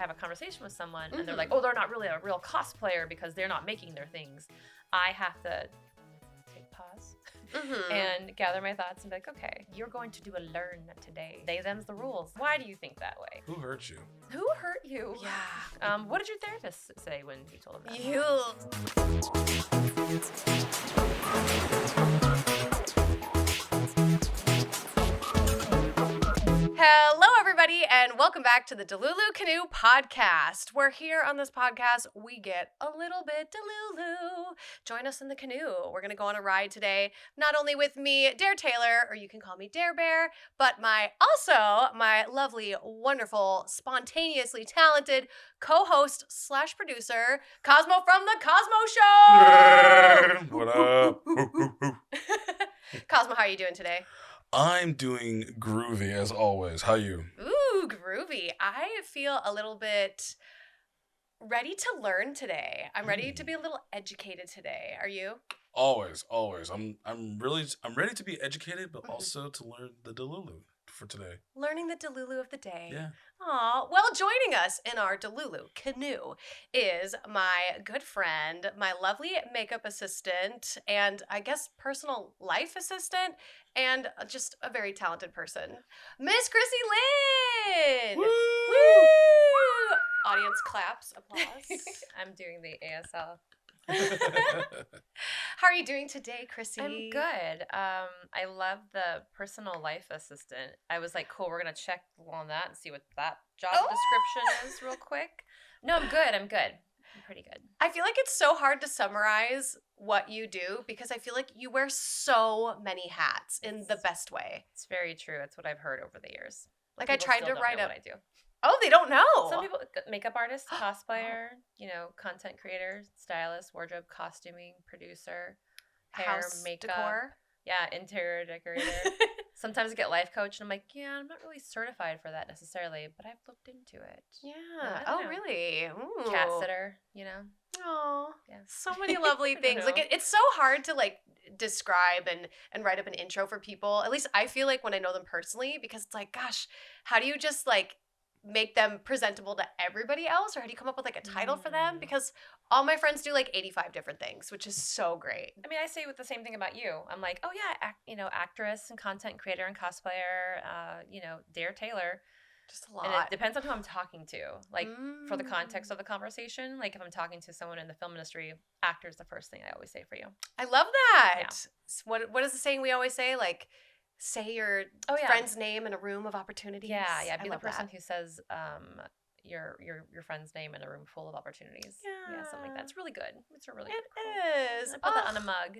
have a conversation with someone and they're like, oh, they're not really a real cosplayer because they're not making their things, I have to take pause and gather my thoughts and be like, okay, you're going to do a learn today. They, them's the rules. Why do you think that way? Who hurt you? Who hurt you? Yeah. What did your therapist say when you told him that? Hello, everybody, and welcome back to the DeluluCanoe podcast. We're here on this podcast. We get a little bit Delulu. Join us in the canoe. We're going to go on a ride today, not only with me, Dare Taylor, or you can call me Dare Bear, but my lovely, wonderful, spontaneously talented co-host / producer, Cosmo from the Cosmoe Show. What up? Cosmo, how are you doing today? I'm doing groovy as always. How you? Ooh, groovy. I feel a little bit ready to learn today. I'm ready to be a little educated today. Are you? Always. I'm ready to be educated, but also to learn the Delulu for today. Learning the Delulu of the day. Yeah. Aw, well, joining us in our DeluluCanoe is my good friend, my lovely makeup assistant, and I guess personal life assistant, and just a very talented person, Miss Chrissy Lynn! Woo! Woo! Audience claps, applause. I'm doing the ASL. How are you doing today, Chrissy? I'm good. I love the personal life assistant. I was like, cool, we're going to check on that and see what that job description is real quick. No, I'm good. I'm pretty good. I feel like it's so hard to summarize what you do because I feel like you wear so many hats in the best way. It's very true. It's what I've heard over the years. Like People I tried still to don't write know up. what I do. Oh, they don't know. Some people, makeup artist, cosplayer, content creator, stylist, wardrobe, costuming, producer, hair, House makeup. decor. Yeah, interior decorator. Sometimes I get life coach and I'm like, yeah, I'm not really certified for that necessarily, but I've looked into it. Yeah. I Oh, don't know. really? Ooh. Cat sitter, Oh, Yeah. so many lovely things. Like know. it's so hard to like describe and write up an intro for people. At least I feel like when I know them personally, because it's like, gosh, how do you just like make them presentable to everybody else, or how do you come up with like a title for them? Because all my friends do like 85 different things, which is so great. I mean, I say with the same thing about you. I'm like, oh yeah, actress and content creator and cosplayer, Dare Taylor. Just a lot. And it depends on who I'm talking to. Like for the context of the conversation, like if I'm talking to someone in the film industry, actor is the first thing I always say for you. I love that. Yeah. What is the saying we always say? Like, say your friend's name in a room of opportunities. Yeah. Be I the person that. who says your friend's name in a room full of opportunities. Yeah, something like that. It's really good. It's a really good quote. It is. I put that on a mug.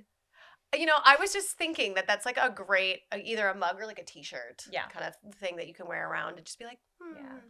I was just thinking that that's like a great, either a mug or like a t-shirt kind of thing that you can wear around and just be like, Yeah.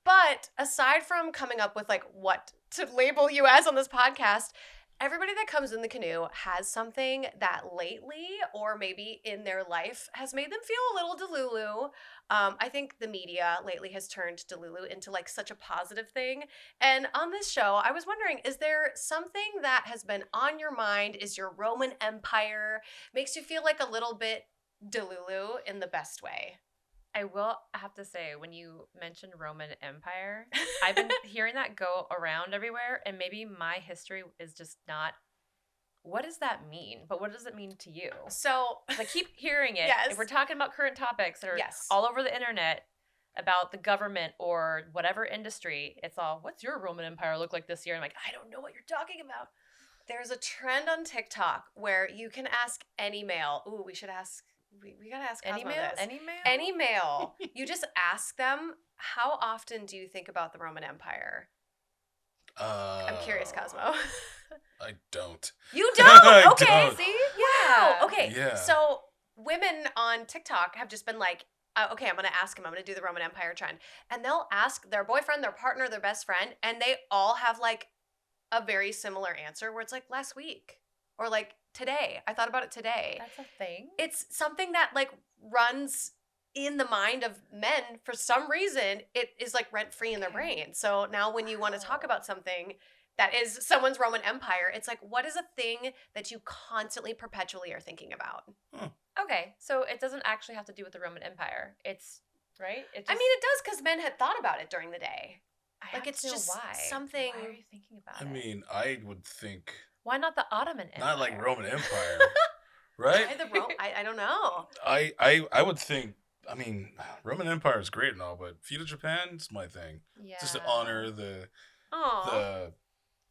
But aside from coming up with like what to label you as on this podcast, everybody that comes in the canoe has something that lately or maybe in their life has made them feel a little Delulu. I think the media lately has turned Delulu into like such a positive thing. And on this show, I was wondering, is there something that has been on your mind? Is your Roman Empire makes you feel like a little bit Delulu in the best way? I will have to say, when you mentioned Roman Empire, I've been hearing that go around everywhere, and maybe my history is just not. What does that mean? But what does it mean to you? So I keep hearing it. Yes. If we're talking about current topics that are all over the internet about the government or whatever industry, it's all, what's your Roman Empire look like this year? And I'm like, I don't know what you're talking about. There's a trend on TikTok where you can ask any male. Ooh, we should ask. We gotta ask Cosmo this. Any male. You just ask them, how often do you think about the Roman Empire? I'm curious, Cosmo. I don't. You don't? Okay, don't. see? Wow. Okay, Yeah. so women on TikTok have just been like, okay, I'm going to ask him. I'm going to do the Roman Empire trend. And they'll ask their boyfriend, their partner, their best friend, and they all have like a very similar answer where it's like last week or like today. I thought about it today. That's a thing. It's something that like runs in the mind of men for some reason. It is like rent free in their brain. So now when you want to talk about something that is someone's Roman Empire, it's like, what is a thing that you constantly, perpetually are thinking about? Okay, so it doesn't actually have to do with the Roman Empire. It's, right? I mean, it does because men had thought about it during the day. I Like, have it's to know just why. something. Why are you thinking about I it? mean, I would think Why not the Ottoman Empire? not like Roman Empire, right? Why the Rome? I don't know. I would think. I mean, Roman Empire is great and all, but feudal Japan's my thing. Yeah. Just to honor the Oh.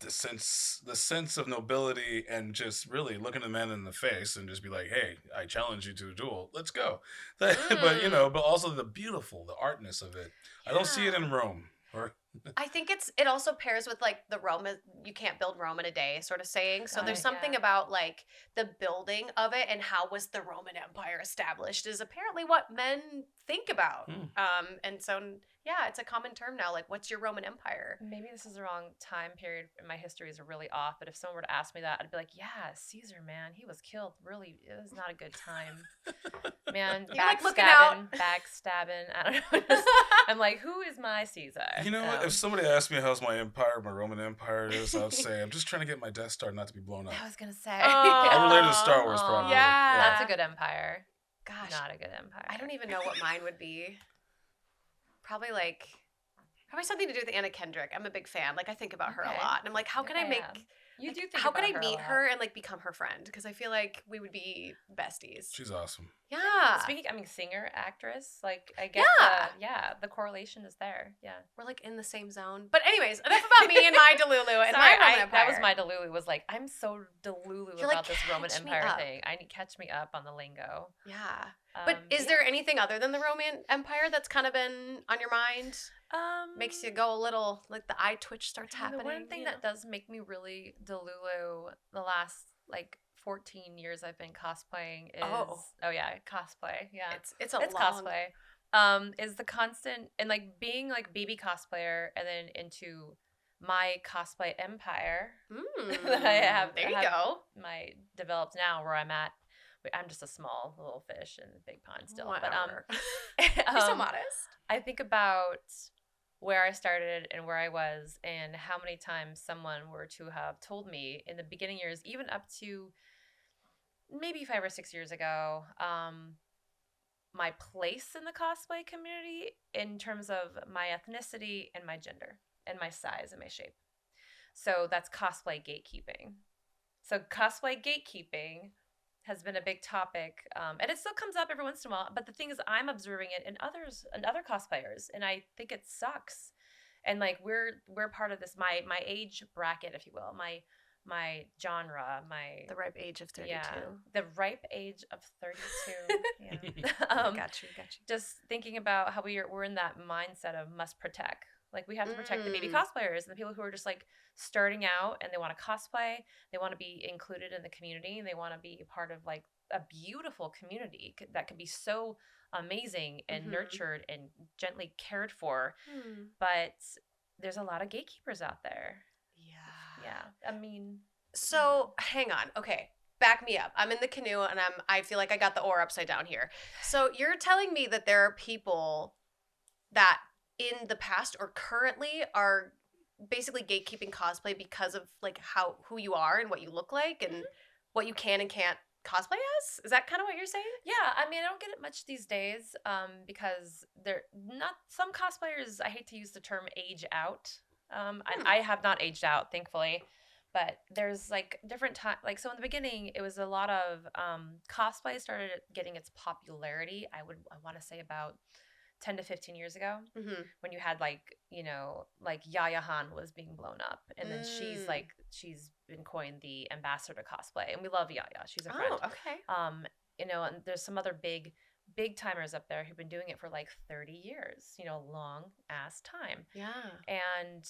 the sense of nobility and just really looking a man in the face and just be like, hey, I challenge you to a duel. Let's go. But but also the artness of it. I don't see it in Rome. Or I think it also pairs with like the Rome, you can't build Rome in a day sort of saying. So there's something about like the building of it and how was the Roman Empire established is apparently what men think about. And so yeah, it's a common term now. Like, what's your Roman Empire? Maybe this is the wrong time period and my histories are really off, but if someone were to ask me that, I'd be like, yeah, Caesar, man, he was killed. Really, it was not a good time. Man, You're like looking out. backstabbing. I don't know. I'm like, who is my Caesar? you know what? If somebody asked me how's my empire, my Roman Empire is, I would say I'm just trying to get my Death Star not to be blown up. I was gonna say. I related to Star Wars probably. Yeah. That's a good empire. Gosh, Not a good empire. I don't even know what mine would be. Probably something to do with Anna Kendrick. I'm a big fan. Like, I think about her a Okay. lot. And I'm like, how can I make... You do think how can about I her a meet lot. her and like become her friend? Because I feel like we would be besties. She's awesome. Yeah. Speaking, I mean, singer, actress, like I get the correlation is there. Yeah. We're like in the same zone. But anyways, enough about me and my Delulu and my Roman Empire. That was my Delulu. Was like, I'm so Delulu You're about like, this Roman catch me Empire up. thing. I need catch me up on the lingo. Yeah. But is there anything other than the Roman Empire that's kind of been on your mind? Makes you go a little, like the eye twitch starts happening. The one thing that does make me really Delulu the last like 14 years I've been cosplaying is cosplay. Yeah. It's cosplay. Is the constant and like being like BB cosplayer and then into my cosplay empire that I have. There you go. My developed now where I'm at. I'm just a small little fish in a big pond still. Whatever. But You're so modest. I think about where I started and where I was and how many times someone were to have told me in the beginning years, even up to maybe 5 or 6 years ago, my place in the cosplay community in terms of my ethnicity and my gender and my size and my shape. So that's cosplay gatekeeping. So cosplay gatekeeping has been a big topic, and it still comes up every once in a while. But the thing is, I'm observing it in others and other cosplayers, and I think it sucks. And like we're part of this my age bracket, if you will, my genre, the ripe age of 32. Yeah, the ripe age of 32. Yeah. Got you. Just thinking about how we're in that mindset of must protect. Like we have to protect the baby cosplayers and the people who are just like starting out and they want to cosplay. They want to be included in the community. And they want to be part of like a beautiful community that can be so amazing and nurtured and gently cared for. But there's a lot of gatekeepers out there. Yeah. I mean. So hang on. Okay. Back me up. I'm in the canoe and I feel like I got the oar upside down here. So you're telling me that there are people that in the past or currently are basically gatekeeping cosplay because of like who you are and what you look like and what you can and can't cosplay as? Is that kind of what you're saying? Yeah, I mean, I don't get it much these days because they're not some cosplayers. I hate to use the term age out. I have not aged out, thankfully, but there's like different time. Like so, in the beginning, it was a lot of cosplay started getting its popularity. I want to say about 10 to 15 years ago when you had like Yaya Han was being blown up and then she's been coined the ambassador to cosplay and we love Yaya. She's a friend. Oh, okay. And there's some other big timers up there who've been doing it for like 30 years, long ass time. Yeah. And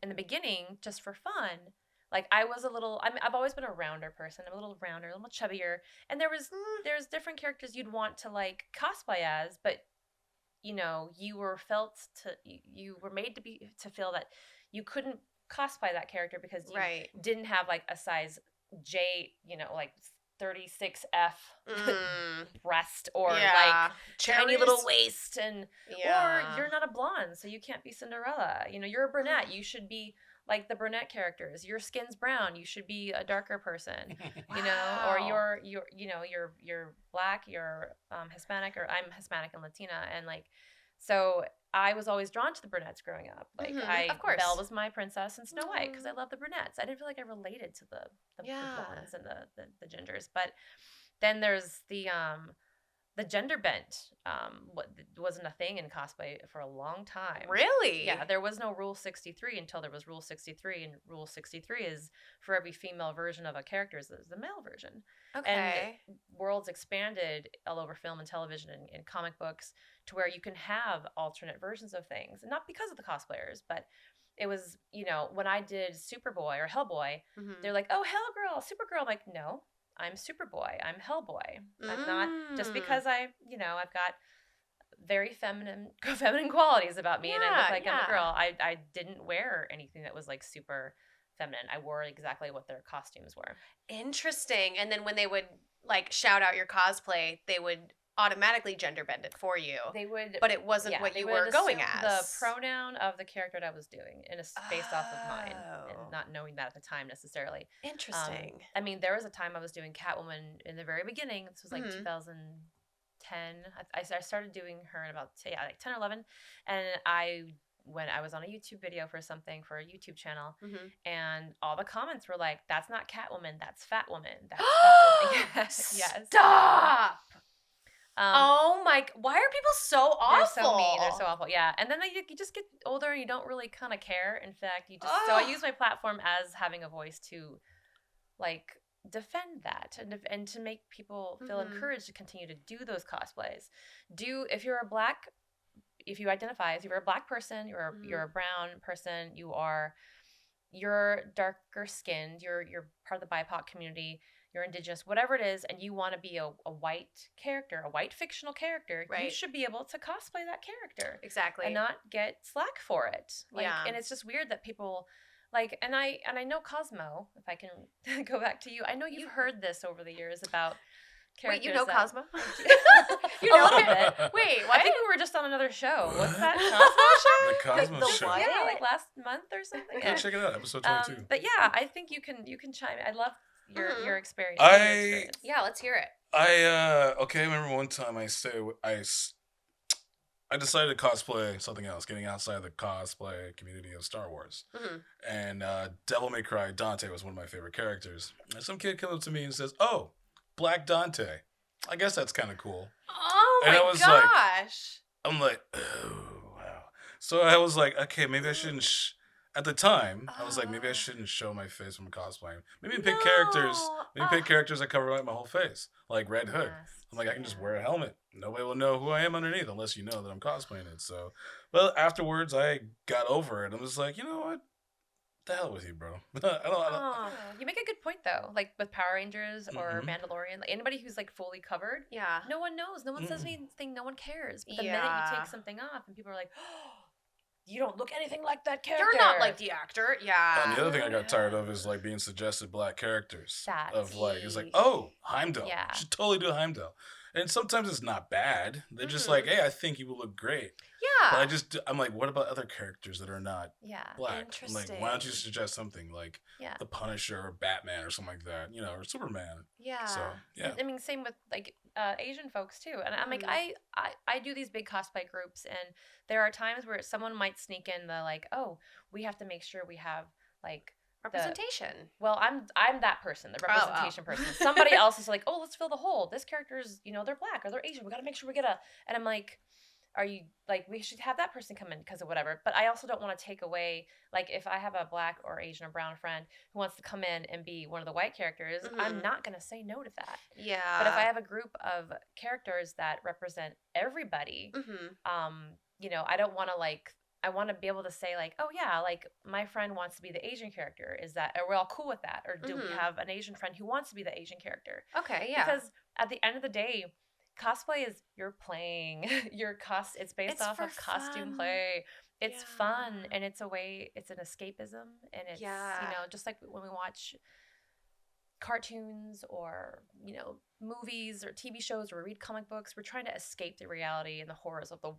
in the beginning, just for fun, like I was I've always been a rounder person. I'm a little rounder, a little chubbier. And there's different characters you'd want to like cosplay as, but you were made to feel that you couldn't cosplay that character because you didn't have like a size J, like 36F breast or like tiny little waist or you're not a blonde, so you can't be Cinderella. You're a brunette. You should be like the brunette characters. Your skin's brown. You should be a darker person. Or you're black. You're Hispanic, or I'm Hispanic and Latina, and like So I was always drawn to the brunettes growing up. Like of course. Belle was my princess and Snow White because I love the brunettes. I didn't feel like I related to the blondes and the gingers. But then there's the gender bent wasn't a thing in cosplay for a long time. Really? Yeah, there was no Rule 63 until there was Rule 63, and Rule 63 is for every female version of a character is the male version. Okay. And worlds expanded all over film and television and comic books to where you can have alternate versions of things. And not because of the cosplayers, but it was, when I did Superboy or Hellboy, they're like, oh, Hellgirl, Supergirl. I'm like, no. I'm Superboy. I'm Hellboy. I'm not just because I've got very feminine qualities about me and I look like I'm a girl. I didn't wear anything that was like super feminine. I wore exactly what their costumes were. Interesting. And then when they would like shout out your cosplay, they would automatically gender bend it for you. They would, but it wasn't what you were going as. The pronoun of the character that I was doing, and it's based off of mine, and not knowing that at the time necessarily. Interesting. I mean, there was a time I was doing Catwoman in the very beginning. This was like 2010. I started doing her in about 10 or 11, and when I was on a YouTube video for something for a YouTube channel, and all the comments were like, "That's not Catwoman. That's Fat Woman. That's Fat Woman." Yes. Stop. Oh my! Why are people so awful? They're so mean. They're so awful. Yeah, and then you just get older and you don't really kind of care. In fact, you just so I use my platform as having a voice to, like, defend that and to make people feel encouraged to continue to do those cosplays. If you're a black person, you're a brown person, you're darker skinned, you're part of the BIPOC community. You're indigenous, whatever it is, and you want to be a white character, a white fictional character, you should be able to cosplay that character. Exactly. And not get slack for it. And it's just weird that people and I know Cosmoe, if I can go back to you. I know you've heard this over the years about characters. Wait, you know Cosmoe? You know a little bit. Wait, what? I think we were just on another show. What's that Cosmoe show? The Cosmo show. What? Yeah, like last month or something. Yeah, check it out, episode 22. But yeah, I think you can chime in. I love your experience. Yeah, let's hear it. I remember one time I decided to cosplay something else, getting outside the cosplay community of Star Wars. And Devil May Cry Dante was one of my favorite characters. And some kid comes up to me and says, "Oh, Black Dante. I guess that's kind of cool." Oh my gosh. I'm like, oh, wow. So I was like, okay, maybe I shouldn't... At the time, I was like, maybe I shouldn't show my face from cosplaying. Maybe pick characters that cover my whole face, like Red Hood. I'm like, I can just wear a helmet. Nobody will know who I am underneath unless you know that I'm cosplaying it. So, well, afterwards, I got over it. I was like, you know what? The hell with you, bro. I don't. You make a good point though. Like with Power Rangers or Mandalorian, like anybody who's like fully covered, no one knows. No one says anything. No one cares. But the minute you take something off, and people are like, "Oh, you don't look anything like that character. You're not like the actor." Yeah. And the other thing I got tired of is like being suggested black characters. It's like, oh, Heimdall. Yeah. You should totally do Heimdall. And sometimes it's not bad. They're just like, hey, I think you will look great. Yeah. But I'm like, what about other characters that are not black? Interesting. I'm like, why don't you suggest something like the Punisher or Batman or something like that, or Superman. Yeah. So, yeah. I mean, same with like Asian folks too. And I'm like, I do these big cosplay groups, and there are times where someone might sneak in the like, oh, we have to make sure we have like representation. I'm that person, the representation person. Somebody else is like, oh, let's fill the hole. This character's, they're black or they're Asian. We got to make sure we get and I'm like, are you like, we should have that person come in because of whatever. But I also don't want to take away, like if I have a black or Asian or brown friend who wants to come in and be one of the white characters, I'm not going to say no to that. Yeah. But if I have a group of characters that represent everybody, I don't want to I want to be able to say like, oh yeah, like my friend wants to be the Asian character. Are we all cool with that? Or do we have an Asian friend who wants to be the Asian character? Okay, yeah. Because at the end of the day, cosplay is you're playing it's based off of costume play. It's fun, and it's an escapism, and it's just like when we watch cartoons or movies or TV shows or read comic books, we're trying to escape the reality and the horrors of the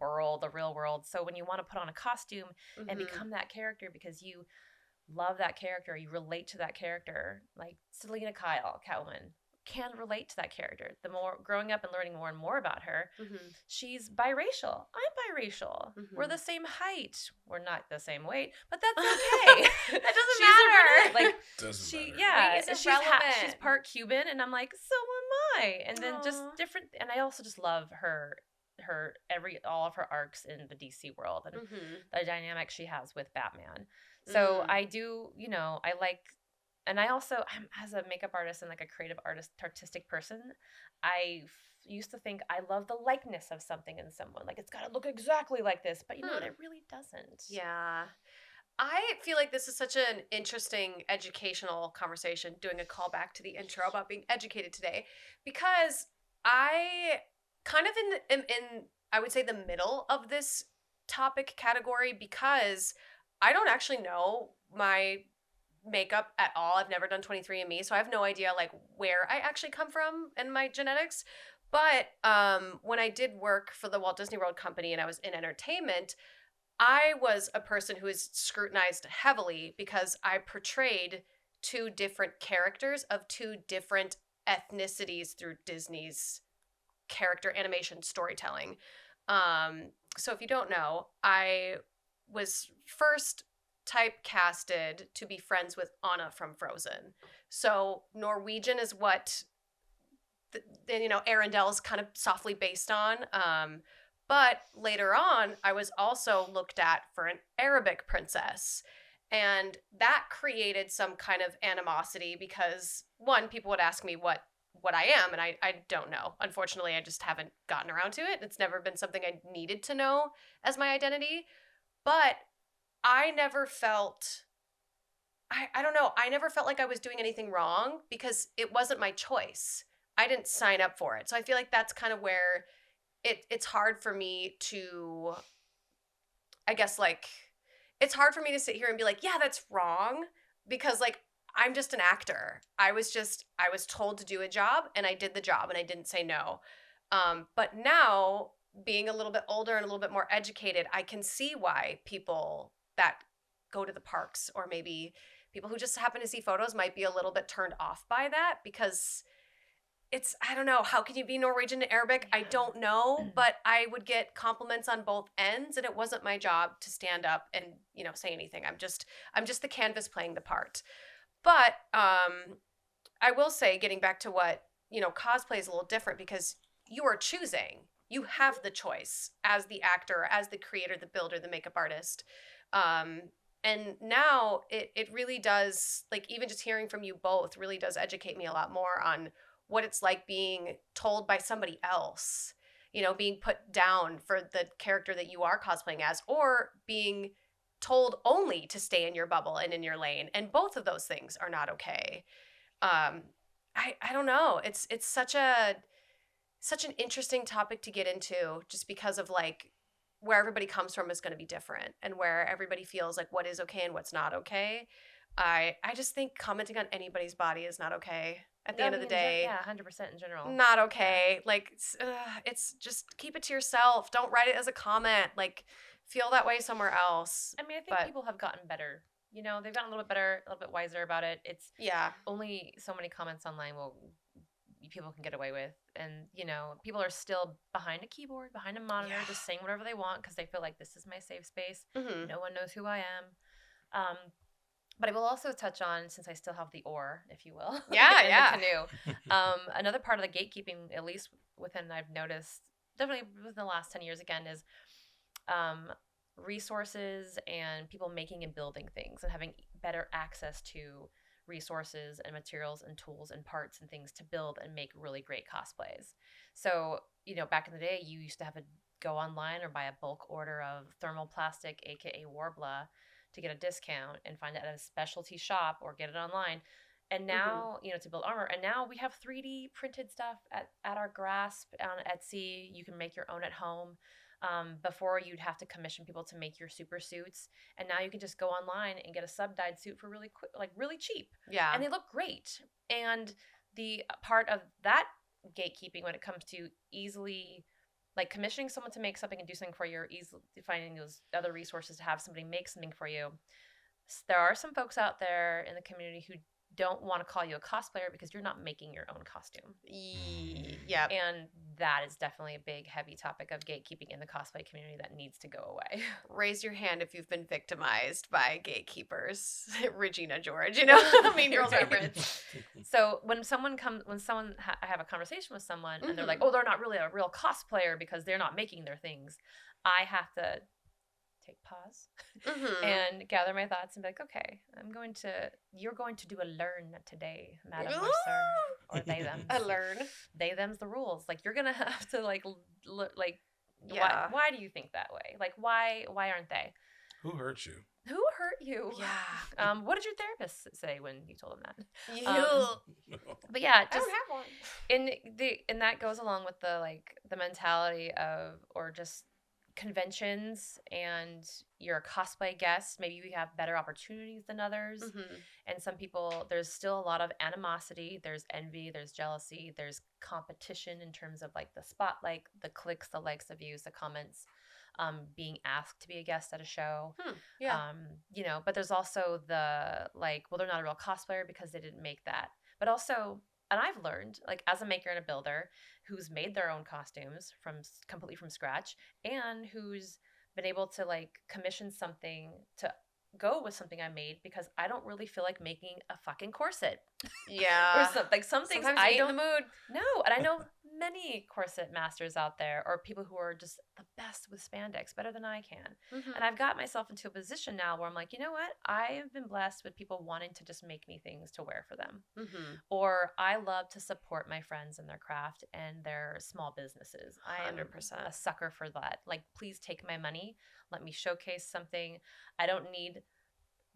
real world. So when you want to put on a costume and become that character because you love that character, you relate to that character, like Selena Kyle, Catwoman, can relate to that character. The more growing up and learning more and more about her, Mm-hmm. she's biracial. I'm biracial. Mm-hmm. We're the same height. We're not the same weight, but that's okay. That doesn't She's matter. Like Doesn't matter. yeah, Weight isn't she's relevant. she's part Cuban, and I'm like, so am I. And then just Aw. different. And I also just love her all of her arcs in the DC world and Mm-hmm. the dynamic she has with Batman. So I do, I like, and I also, as a makeup artist and like a creative artistic person, I used to think I love the likeness of something in someone. Like it's got to look exactly like this, but you know what? It really doesn't. Yeah. I feel like this is such an interesting educational conversation, doing a callback to the intro about being educated today, because I kind of am in, I would say, the middle of this topic category, because I don't actually know my makeup at all. I've never done 23andMe, so I have no idea like where I actually come from in my genetics. But when I did work for the Walt Disney World Company and I was in entertainment, I was a person who was scrutinized heavily because I portrayed two different characters of two different ethnicities through Disney's character animation storytelling. So if you don't know, I was first typecasted to be friends with Anna from Frozen. So Norwegian is what Arendelle's kind of softly based on. But later on, I was also looked at for an Arabic princess. And that created some kind of animosity because, one, people would ask me what I am, and I don't know. Unfortunately, I just haven't gotten around to it. It's never been something I needed to know as my identity. But I never felt, I don't know, I never felt like I was doing anything wrong because it wasn't my choice. I didn't sign up for it. So I feel like that's kind of where it's hard for me to, I guess, like, it's hard for me to sit here and be like, yeah, that's wrong, because, like, I'm just an actor. I was told to do a job, and I did the job, and I didn't say no. But now, being a little bit older and a little bit more educated, I can see why people that go to the parks, or maybe people who just happen to see photos, might be a little bit turned off by that, because I don't know, how can you be Norwegian and Arabic? I don't know, but I would get compliments on both ends, and it wasn't my job to stand up and, say anything. I'm just the canvas playing the part. But I will say, getting back to what, cosplay is a little different because you are choosing. You have the choice as the actor, as the creator, the builder, the makeup artist. And now it really does, like, even just hearing from you both really does educate me a lot more on what it's like being told by somebody else, being put down for the character that you are cosplaying as, or being told only to stay in your bubble and in your lane. And both of those things are not okay. I don't know. It's such an interesting topic to get into, just because of, like, where everybody comes from is going to be different, and where everybody feels like what is okay and what's not okay. I just think commenting on anybody's body is not okay. At the end of the day, 100% in general. not okay. Like, it's just keep it to yourself. Don't write it as a comment. Like, feel that way somewhere else. I mean, I think people have gotten better. They've gotten a little bit better, a little bit wiser about it. It's only so many comments online people can get away with, and people are still behind a keyboard, behind a monitor, just saying whatever they want because they feel like this is my safe space. Mm-hmm. No one knows who I am. But I will also touch on, since I still have the oar, if you will, the canoe. Another part of the gatekeeping, at least I've noticed, definitely within the last 10 years again, is resources and people making and building things and having better access to resources and materials and tools and parts and things to build and make really great cosplays. So, back in the day, you used to have to go online or buy a bulk order of thermoplastic, aka Warbler, to get a discount, and find it at a specialty shop or get it online. And now, to build armor. And now we have 3D printed stuff at our grasp on Etsy. You can make your own at home. Before, you'd have to commission people to make your super suits. And now you can just go online and get a sub-dyed suit for really quick, like really cheap. Yeah. And they look great. And the part of that gatekeeping, when it comes to easily, like, commissioning someone to make something and do something for you, or easily finding those other resources to have somebody make something for you. There are some folks out there in the community who don't want to call you a cosplayer because you're not making your own costume. Yeah. And that is definitely a big, heavy topic of gatekeeping in the cosplay community that needs to go away. Raise your hand if you've been victimized by gatekeepers. Regina George, you know, Mean Girls reference. So when I have a conversation with someone and they're like, oh, they're not really a real cosplayer because they're not making their things, I have to take pause and gather my thoughts and be like, okay, you're going to do a learn today, madam or sir, or they them. A learn. They them's the rules. Like, you're gonna have to Yeah. why do you think that way? Like, why aren't they? Who hurt you? Who hurt you? Yeah. What did your therapist say when you told him that? You. But yeah, I just don't have one. and that goes along with the mentality of, or just conventions, and you're a cosplay guest, maybe you have better opportunities than others. And some people, there's still a lot of animosity, there's envy, there's jealousy, there's competition in terms of like the spotlight, the clicks, the likes, the views, the comments, being asked to be a guest at a show. Yeah. You know, but there's also the like, well, they're not a real cosplayer because they didn't make that. But also, and I've learned, like, as a maker and a builder who's made their own costumes completely from scratch, and who's been able to like commission something to go with something I made, because I don't really feel like making a fucking corset. Yeah. Or some things Sometimes I you ain't don't in the mood. know. And I know many corset masters out there, or people who are just the best with spandex, better than I can. And I've got myself into a position now where I'm like, you know what? I have been blessed with people wanting to just make me things to wear for them. Or I love to support my friends in their craft and their small businesses. I am 100%. a sucker for that. Like, please take my money. Let me showcase something. I don't need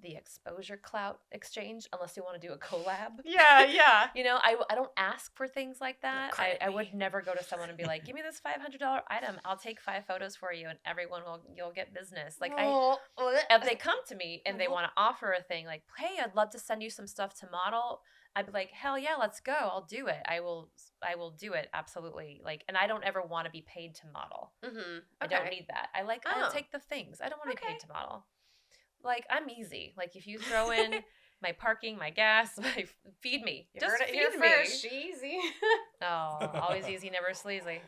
the exposure clout exchange unless you want to do a collab. Yeah. You know, I don't ask for things like that. Credit I me. would never go to someone and be like, give me this $500 item. I'll take 5 photos for you and you'll get business. Like, if they come to me and they want to offer a thing like, hey, I'd love to send you some stuff to model, I'd be like, hell yeah, let's go. I'll do it. I will do it. Absolutely. Like, and I don't ever want to be paid to model. I don't need that. I'll take the things. I don't want to be paid to model. Like, I'm easy. Like, if you throw in my parking, my gas, feed me. You Just heard it feed here me. first. Easy. Oh, always easy, never sleazy.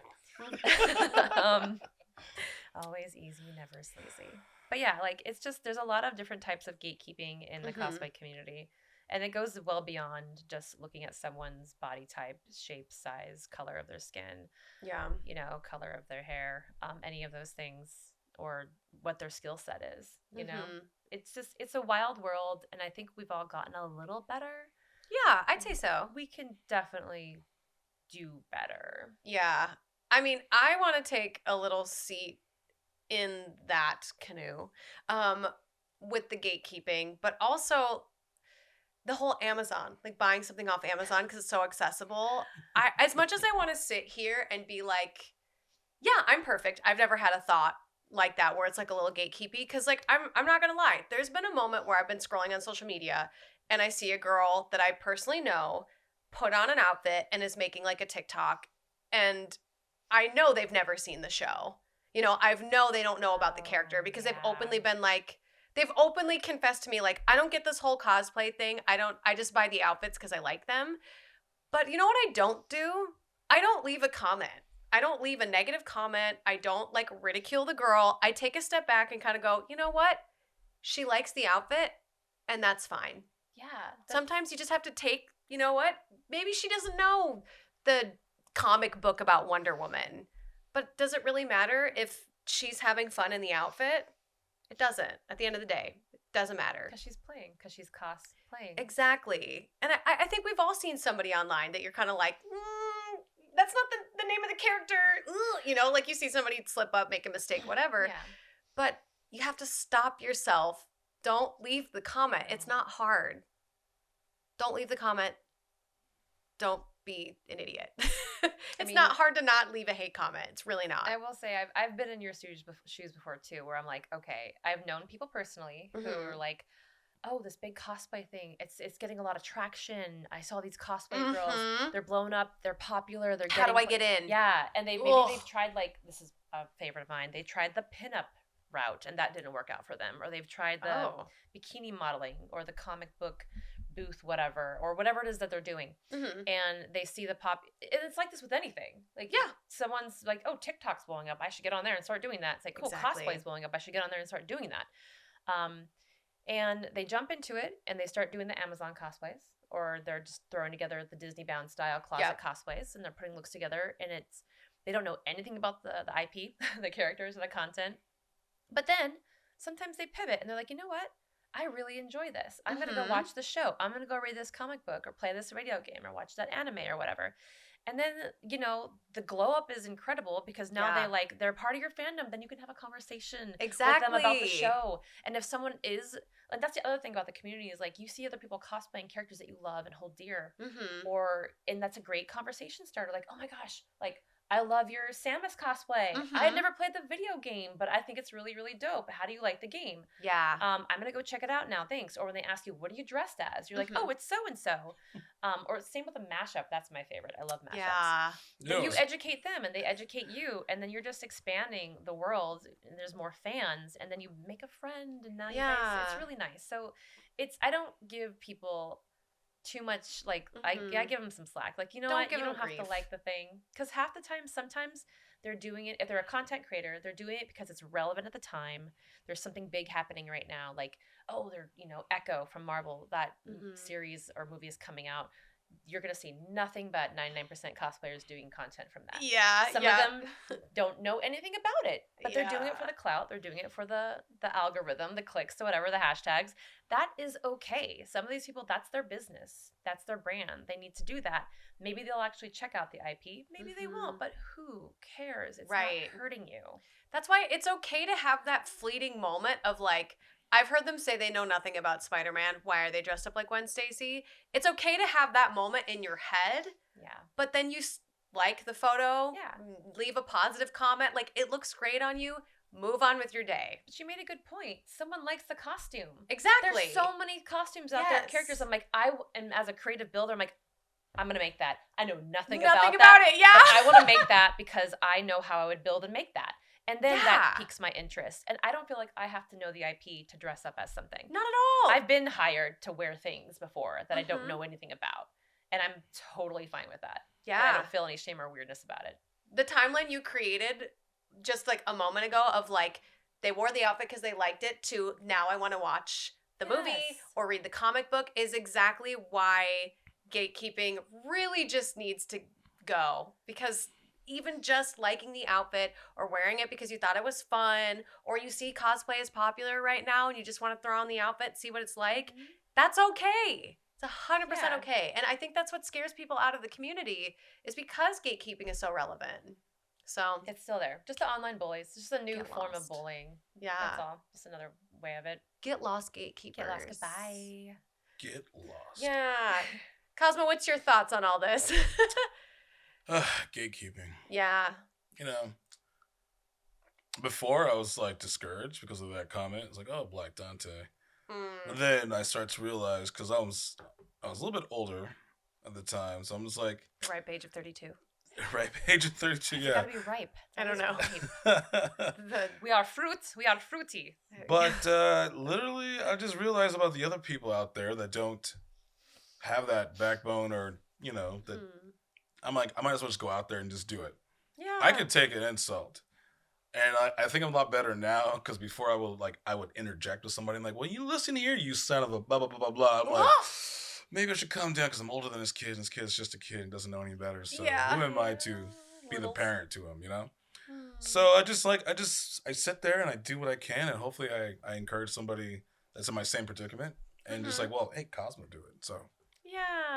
Always easy, never sleazy. But yeah, like, it's just, there's a lot of different types of gatekeeping in the cosplay community. And it goes well beyond just looking at someone's body type, shape, size, color of their skin. Yeah. You know, color of their hair, any of those things, or what their skill set is, you know? It's a wild world, and I think we've all gotten a little better. Yeah, I'd say so. We can definitely do better. Yeah. I mean, I want to take a little seat in that canoe with the gatekeeping, but also the whole Amazon, like buying something off Amazon because it's so accessible. As much as I want to sit here and be like, yeah, I'm perfect. I've never had a thought like that where it's like a little gatekeepy, because like I'm not gonna lie, there's been a moment where I've been scrolling on social media and I see a girl that I personally know put on an outfit and is making like a TikTok, and I know they've never seen the show. You know, they don't know about the character, because they've openly been like, they've openly confessed to me like, I don't get this whole cosplay thing. I just buy the outfits because I like them. But you know what I don't do? I don't leave a comment. I don't leave a negative comment. I don't like ridicule the girl. I take a step back and kind of go, you know what? She likes the outfit, and that's fine. Yeah. Sometimes you just have to take, you know what? Maybe she doesn't know the comic book about Wonder Woman, but does it really matter if she's having fun in the outfit? It doesn't. At the end of the day, it doesn't matter. Because she's playing. Because she's cosplaying. Exactly. And I think we've all seen somebody online that you're kind of like, that's not the name of the character. You know, like you see somebody slip up, make a mistake, whatever. Yeah. But you have to stop yourself. Don't leave the comment. It's not hard. Don't leave the comment. Don't be an idiot. It's not hard to not leave a hate comment. It's really not. I will say I've been in your shoes before too, where I'm like, okay, I've known people personally who are like, oh, this big cosplay thing, it's getting a lot of traction. I saw these cosplay girls. They're blown up. They're popular. How do I get in? Yeah, and they've tried, like, this is a favorite of mine. They tried the pinup route, and that didn't work out for them. Or they've tried the bikini modeling or the comic book booth, whatever, or whatever it is that they're doing. And they see and it's like this with anything. Like, someone's like, oh, TikTok's blowing up. I should get on there and start doing that. It's like, cool, cosplay's blowing up. I should get on there and start doing that. And they jump into it and they start doing the Amazon cosplays, or they're just throwing together the Disney bound style closet cosplays, and they're putting looks together, and they don't know anything about the IP, the characters or the content. But then sometimes they pivot and they're like, you know what? I really enjoy this. I'm going to go watch the show. I'm going to go read this comic book or play this radio game or watch that anime or whatever. And then, you know, the glow up is incredible because now they're part of your fandom. Then you can have a conversation with them about the show. And if someone is, and that's the other thing about the community is like, you see other people cosplaying characters that you love and hold dear. And that's a great conversation starter. Like, oh my gosh, like, I love your Samus cosplay. I had never played the video game, but I think it's really, really dope. How do you like the game? Yeah. I'm going to go check it out now. Thanks. Or when they ask you, what are you dressed as? You're like, oh, it's so-and-so. Or same with a mashup. That's my favorite. I love mashups. Yeah. But you educate them and they educate you. And then you're just expanding the world and there's more fans. And then you make a friend and now you guys, it's really nice. So I don't give people too much, like, I give them some slack. Like, you know what? You don't have to like the thing. Because half the time, sometimes they're doing it, if they're a content creator, they're doing it because it's relevant at the time. There's something big happening right now. Like, oh, they're, you know, Echo from Marvel, that series or movie is coming out. You're going to see nothing but 99% cosplayers doing content from that. Yeah. Some of them don't know anything about it, but they're doing it for the clout. They're doing it for the algorithm, the clicks, so whatever, the hashtags. That is okay. Some of these people, that's their business. That's their brand. They need to do that. Maybe they'll actually check out the IP. Maybe they won't, but who cares? It's not hurting you. That's why it's okay to have that fleeting moment of like, I've heard them say they know nothing about Spider-Man. Why are they dressed up like Gwen Stacy? It's okay to have that moment in your head. Yeah. But then you like the photo. Yeah. Leave a positive comment. Like, it looks great on you. Move on with your day. But you made a good point. Someone likes the costume. Exactly. There's so many costumes out there, characters. I'm like, and as a creative builder, I'm like, I'm going to make that. I know nothing about it. Yeah. But I want to make that because I know how I would build and make that. And then that piques my interest. And I don't feel like I have to know the IP to dress up as something. Not at all. I've been hired to wear things before that I don't know anything about. And I'm totally fine with that. Yeah. And I don't feel any shame or weirdness about it. The timeline you created just like a moment ago of like, they wore the outfit because they liked it to now I want to watch the movie or read the comic book is exactly why gatekeeping really just needs to go. Because even just liking the outfit or wearing it because you thought it was fun or you see cosplay is popular right now and you just want to throw on the outfit, see what it's like, that's okay. It's 100% okay. And I think that's what scares people out of the community is because gatekeeping is so relevant. So it's still there. Just the online bullies. It's just a new form of bullying. Yeah. That's all. Just another way of it. Get lost, gatekeepers. Get lost. Goodbye. Get lost. Yeah. Cosmo, what's your thoughts on all this? Gatekeeping. Yeah. You know, before I was like discouraged because of that comment. It's like, oh, Black Dante. And then I start to realize because I was a little bit older at the time, so I'm just like ripe age of 32. Ripe age of 32. Yeah. Gotta be ripe. I don't know. We are fruit. We are fruity. But literally, I just realized about the other people out there that don't have that backbone, or you know that. I'm like, I might as well just go out there and just do it. Yeah. I could take an insult. And I think I'm a lot better now because before I would interject with somebody and like, well, you listen here, you son of a blah, blah, blah, blah, blah. I'm like, maybe I should calm down because I'm older than this kid and this kid's just a kid and doesn't know any better. So who am I to be the parent to him, you know? So I sit there and I do what I can and hopefully I encourage somebody that's in my same predicament and just like, well, hey, Cosmo, do it. So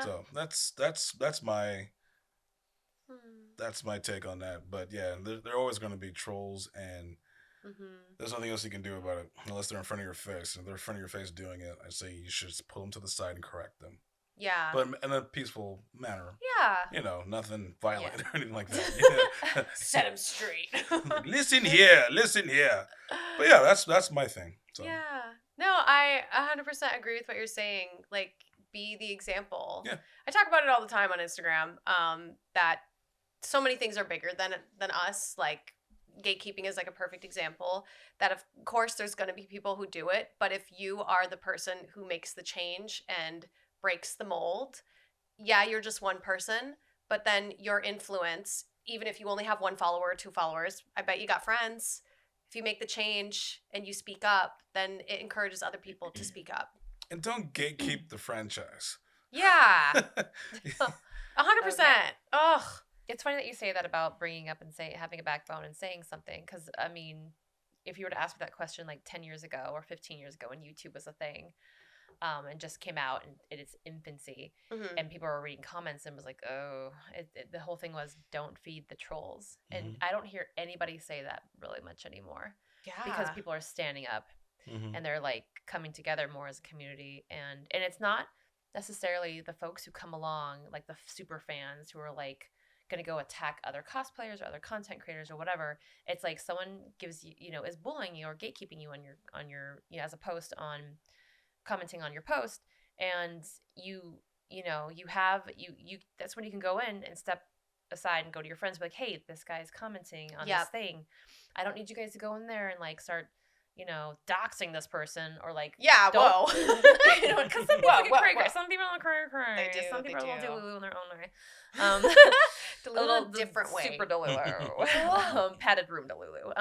so that's my take on that. But yeah, there are always going to be trolls, and there's nothing else you can do about it unless they're in front of your face. And if they're in front of your face doing it, I say you should just pull them to the side and correct them. Yeah. But in a peaceful manner. Yeah. You know, nothing violent or anything like that. Set them straight. Listen here. But yeah, that's my thing. So. Yeah. No, I 100% agree with what you're saying. Like, be the example. Yeah. I talk about it all the time on Instagram, that so many things are bigger than us. Like, gatekeeping is like a perfect example that of course there's going to be people who do it, but if you are the person who makes the change and breaks the mold. Yeah, you're just one person, but then your influence, even if you only have 1 follower or 2 followers, I bet you got friends. If you make the change and you speak up, then it encourages other people to speak up. And don't gatekeep the franchise. Yeah. 100%. Okay. Ugh. It's funny that you say that about bringing up and having a backbone and saying something. Because, I mean, if you were to ask me that question like 10 years ago or 15 years ago when YouTube was a thing, and just came out in its infancy, and people were reading comments and was like, oh, the whole thing was don't feed the trolls. And I don't hear anybody say that really much anymore. Yeah. Because people are standing up and they're like coming together more as a community. And it's not necessarily the folks who come along, like the super fans who are like going to go attack other cosplayers or other content creators or whatever. It's like someone gives you, is bullying you or gatekeeping you on your as a post on commenting on your post, and you that's when you can go in and step aside and go to your friends and be like, hey, this guy's commenting on this thing. I don't need you guys to go in there and like start doxing this person or like whoa. Because some people get cray. Some people don't cray. They do. Some people will DELULU in their own way. DELULU a different way. Super DELULU. Padded room DELULU.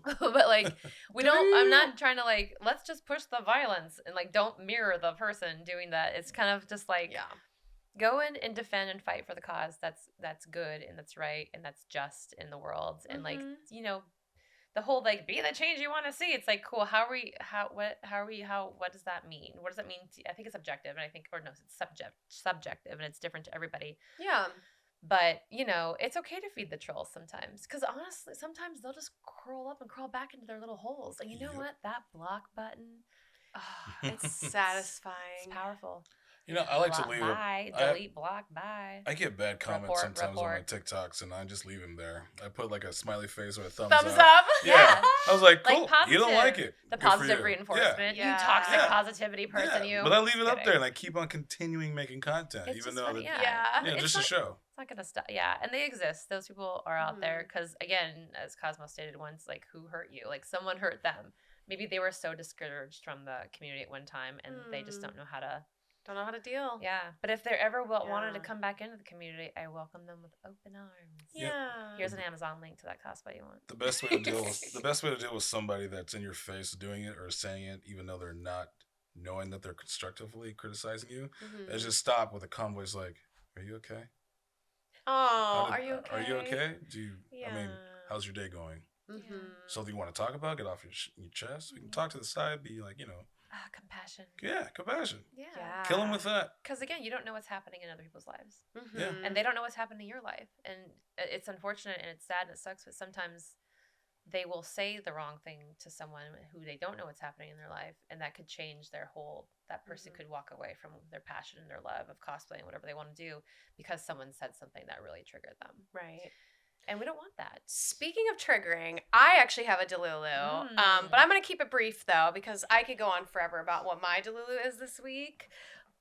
But like I'm not trying to like, let's just push the violence and like don't mirror the person doing that. It's kind of just like go in and defend and fight for the cause that's good and that's right and that's just in the world. And like the whole like be the change you want to see. It's like, cool, what does that mean? What does that mean I think it's objective, and I think it's subjective, and it's different to everybody. Yeah. But, it's okay to feed the trolls sometimes. Because honestly, sometimes they'll just curl up and crawl back into their little holes. And you know what? That block button, it's satisfying. It's powerful. I like to leave delete, block, bye. I get bad comments sometimes on my TikToks, and I just leave them there. I put like a smiley face or a thumbs up. Yeah. I was like, cool, you don't like it. The positive reinforcement. Yeah. You toxic positivity person, you. But I leave it up there, and I keep on continuing making content, It's even just though funny, just a show. It's not going to stop. Yeah, and they exist. Those people are out there because, again, as Cosmo stated once, like, who hurt you? Like, someone hurt them. Maybe they were so discouraged from the community at one time, and they just don't know how to deal. Yeah, but if they're ever wanted to come back into the community, I welcome them with open arms. Yeah. Here's an Amazon link to that cosplay you want. The best way to deal with somebody that's in your face doing it or saying it, even though they're not knowing that they're constructively criticizing you, is just stop with a calm voice like, "Are you okay? Oh, are you okay? Are you okay? Yeah. I mean, how's your day going? Something you want to talk about? Get off your chest. We can talk to the side. Be like, compassion. Yeah, compassion. Yeah. Kill them with that. Because again, you don't know what's happening in other people's lives. Yeah. And they don't know what's happening in your life. And it's unfortunate and it's sad and it sucks, but sometimes they will say the wrong thing to someone who they don't know what's happening in their life, and that could change that person could walk away from their passion and their love of cosplay and whatever they want to do because someone said something that really triggered them. Right. And we don't want that. Speaking of triggering, I actually have a DELULU, but I'm going to keep it brief, though, because I could go on forever about what my DELULU is this week.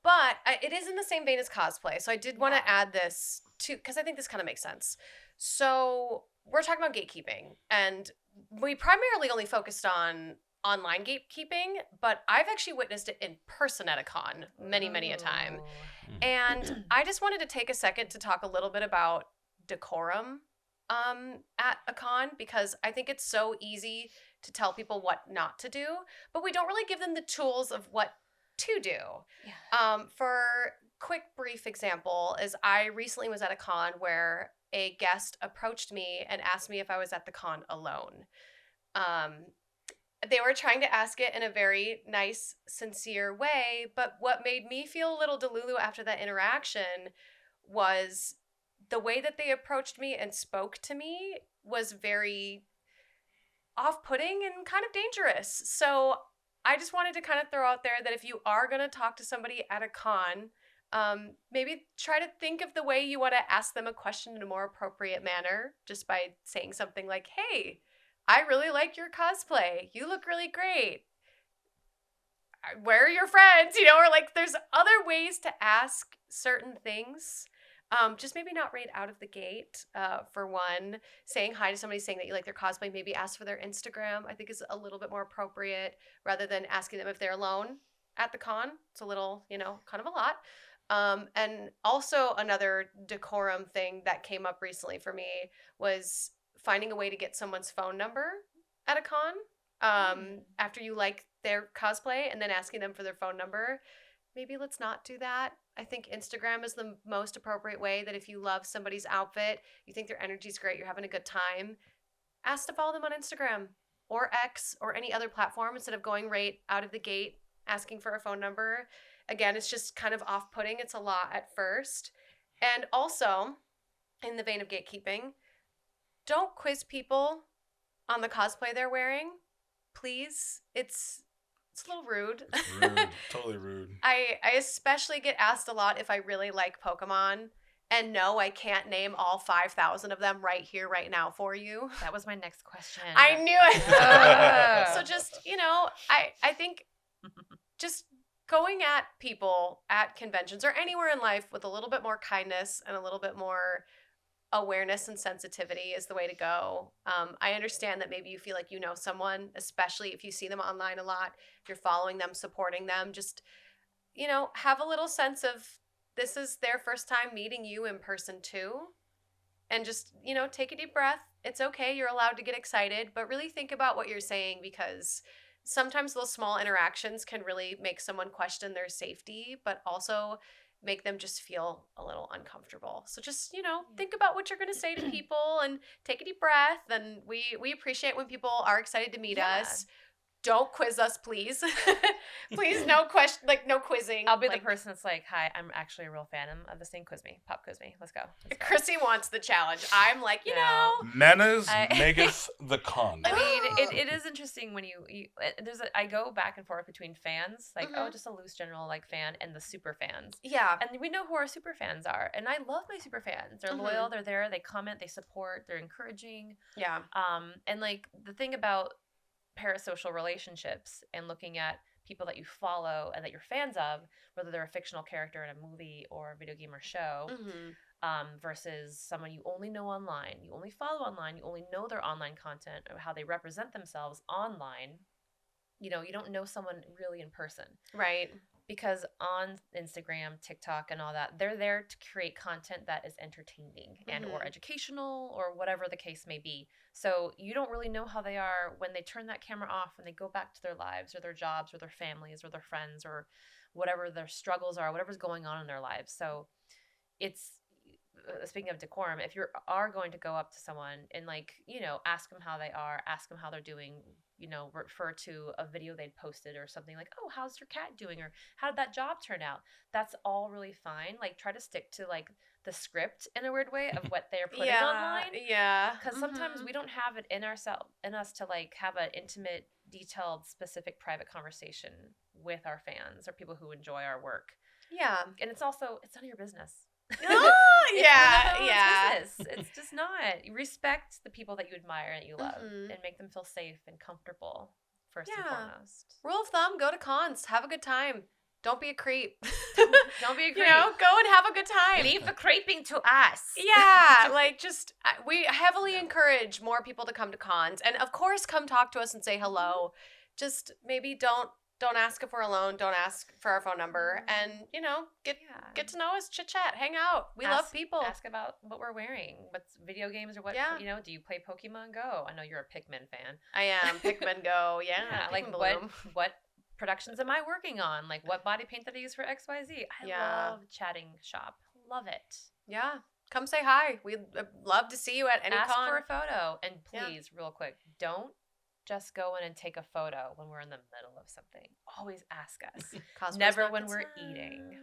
But it is in the same vein as cosplay, so I did want to add this, too, because I think this kind of makes sense. So we're talking about gatekeeping, and we primarily only focused on online gatekeeping, but I've actually witnessed it in person at a con many, many a time. And I just wanted to take a second to talk a little bit about decorum at a con, because I think it's so easy to tell people what not to do, but we don't really give them the tools of what to do. Yeah. For quick brief example is I recently was at a con where a guest approached me and asked me if I was at the con alone. They were trying to ask it in a very nice, sincere way, but what made me feel a little DELULU after that interaction was the way that they approached me and spoke to me was very off-putting and kind of dangerous. So I just wanted to kind of throw out there that if you are going to talk to somebody at a con, maybe try to think of the way you want to ask them a question in a more appropriate manner, just by saying something like, hey, I really like your cosplay. You look really great. Where are your friends? Or like there's other ways to ask certain things. Just maybe not right out of the gate, for one. Saying hi to somebody, saying that you like their cosplay, maybe ask for their Instagram, I think is a little bit more appropriate rather than asking them if they're alone. at the con. It's a little, kind of a lot. And also another decorum thing that came up recently for me was finding a way to get someone's phone number at a con after you like their cosplay and then asking them for their phone number. Maybe let's not do that. I think Instagram is the most appropriate way that if you love somebody's outfit, you think their energy's great, you're having a good time, ask to follow them on Instagram or X or any other platform instead of going right out of the gate asking for a phone number. Again, it's just kind of off-putting. It's a lot at first. And also, in the vein of gatekeeping, don't quiz people on the cosplay they're wearing. Please. It's a little rude. It's rude. Totally rude. I especially get asked a lot if I really like Pokemon. And no, I can't name all 5,000 of them right here, right now for you. That was my next question. I knew it. So just, I think just going at people at conventions or anywhere in life with a little bit more kindness and a little bit more awareness and sensitivity is the way to go. I understand that maybe you feel like you know someone, especially if you see them online a lot, if you're following them, supporting them, just, have a little sense of this is their first time meeting you in person too. And just, take a deep breath. It's okay. You're allowed to get excited, but really think about what you're saying because sometimes those small interactions can really make someone question their safety, but also make them just feel a little uncomfortable. So just, think about what you're going to say to people and take a deep breath. And we appreciate when people are excited to meet us. Don't quiz us, please. Please, no question, no quizzing. I'll be the person that's like, hi, I'm actually a real fan of this thing. Quiz me. Pop quiz me. Let's go. Chrissy wants the challenge. I'm like, Manners maketh the con. I mean, it is interesting when I go back and forth between fans, just a loose general fan and the super fans. Yeah. And we know who our super fans are. And I love my super fans. They're loyal, they're there, they comment, they support, they're encouraging. Yeah. And the thing about parasocial relationships and looking at people that you follow and that you're fans of, whether they're a fictional character in a movie or a video game or show, versus someone you only know online, you only follow online, you only know their online content or how they represent themselves online. You don't know someone really in person. Right. Because on Instagram, TikTok, and all that, they're there to create content that is entertaining and or educational or whatever the case may be. So you don't really know how they are when they turn that camera off and they go back to their lives or their jobs or their families or their friends or whatever their struggles are, whatever's going on in their lives. So it's, speaking of decorum, if you are going to go up to someone and ask them how they are, ask them how they're doing, refer to a video they'd posted or something like, oh, how's your cat doing? Or how did that job turn out? That's all really fine. Try to stick to the script in a weird way of what they're putting online. Yeah. Because sometimes we don't have it in us to have an intimate, detailed, specific, private conversation with our fans or people who enjoy our work. Yeah. And it's none of your business. It's just not. You respect the people that you admire and you love and make them feel safe and comfortable first and foremost. Rule of thumb, go to cons, have a good time. Don't be a creep. Don't be a creep. Go and have a good time. Leave the creeping to us. Yeah, we heavily encourage more people to come to cons. And of course, come talk to us and say hello. Just maybe don't ask if we're alone. Don't ask for our phone number. And, get to know us, chit-chat, hang out. We love people. Ask about what we're wearing. What's video games or what, do you play Pokemon Go? I know you're a Pikmin fan. I am. Pikmin Go. Yeah. What productions am I working on? What body paint did I use for XYZ? I love chatting shop. Love it. Yeah. Come say hi. We'd love to see you at any Ask con. for a photo. And please, real quick, don't just go in and take a photo when we're in the middle of something. Always ask us. Never when we're eating.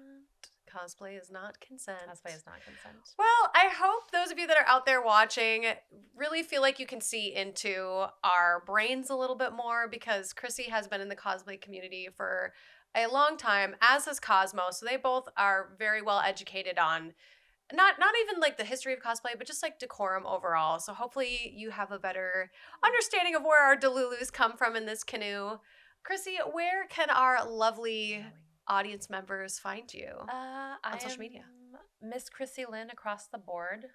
Cosplay is not consent. Cosplay is not consent. Well, I hope those of you that are out there watching really feel like you can see into our brains a little bit more because Chrissy has been in the cosplay community for a long time, as has Cosmoe. So they both are very well educated on not even the history of cosplay, but just decorum overall. So hopefully you have a better understanding of where our Delulus come from in this canoe. Chrissy, where can our lovely audience members find you on social media? Miss Chrissy Lynn across the board.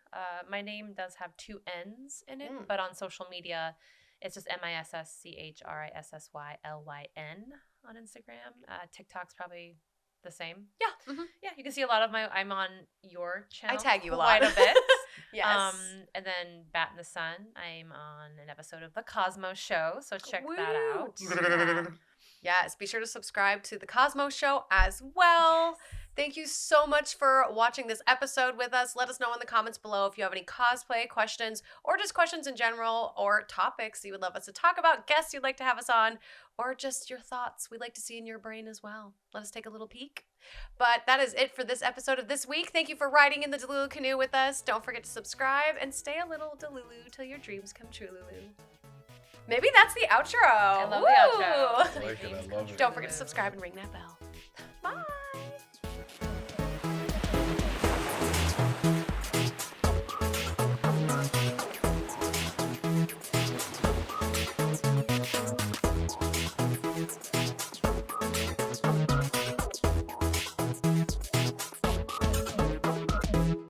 My name does have 2 N's in it, but on social media, it's just MISSCHRISSYLYN. on Instagram. TikTok's probably the same. Yeah. Yeah, you can see a lot of I'm on your channel. I tag you a lot. Quite a bit. Yes. And then Bat in the Sun, I'm on an episode of the Cosmoe show, so check that out. Yeah. Yes, be sure to subscribe to the Cosmoe show as well. Yes. Thank you so much for watching this episode with us. Let us know in the comments below if you have any cosplay questions or just questions in general or topics you would love us to talk about, guests you'd like to have us on, or just your thoughts we'd like to see in your brain as well. Let us take a little peek. But that is it for this episode of This Week. Thank you for riding in the Delulu canoe with us. Don't forget to subscribe and stay a little Delulu till your dreams come true, Lulu. Maybe that's the outro. I love the outro. I like it. I love it. Don't forget to subscribe and ring that bell.